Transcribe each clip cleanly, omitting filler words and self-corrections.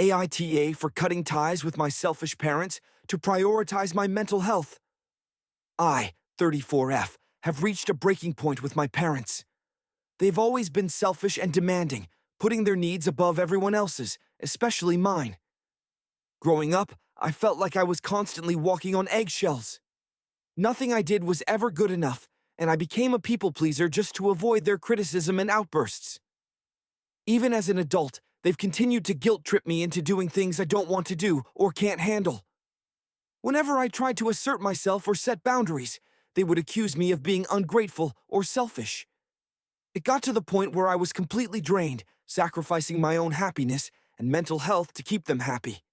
AITA for cutting ties with my selfish parents to prioritize my mental health. I, 34F, have reached a breaking point with my parents. They've always been selfish and demanding, putting their needs above everyone else's, especially mine. Growing up, I felt like I was constantly walking on eggshells. Nothing I did was ever good enough, and I became a people pleaser just to avoid their criticism and outbursts. Even as an adult, they've continued to guilt trip me into doing things I don't want to do or can't handle. Whenever I tried to assert myself or set boundaries, they would accuse me of being ungrateful or selfish. It got to the point where I was completely drained, sacrificing my own happiness and mental health to keep them happy.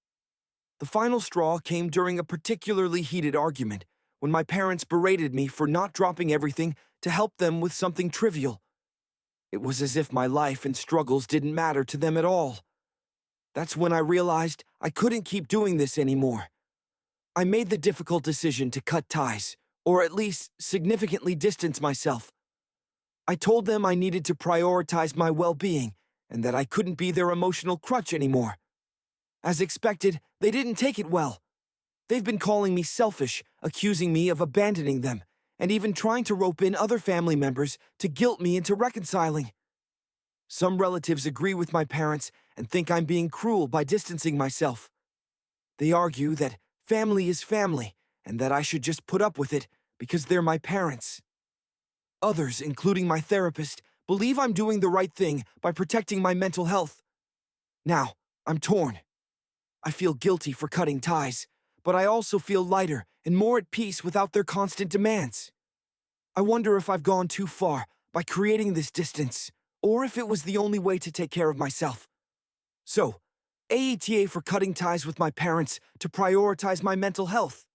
The final straw came during a particularly heated argument, when my parents berated me for not dropping everything to help them with something trivial. It was as if my life and struggles didn't matter to them at all. That's when I realized I couldn't keep doing this anymore. I made the difficult decision to cut ties, or at least significantly distance myself. I told them I needed to prioritize my well-being and that I couldn't be their emotional crutch anymore. As expected, they didn't take it well. They've been calling me selfish, accusing me of abandoning them, and even trying to rope in other family members to guilt me into reconciling. Some relatives agree with my parents and think I'm being cruel by distancing myself. They argue that family is family and that I should just put up with it because they're my parents. Others, including my therapist, believe I'm doing the right thing by protecting my mental health. Now, I'm torn. I feel guilty for cutting ties, but I also feel lighter and more at peace without their constant demands. I wonder if I've gone too far by creating this distance, or if it was the only way to take care of myself. So, AETA for cutting ties with my parents to prioritize my mental health.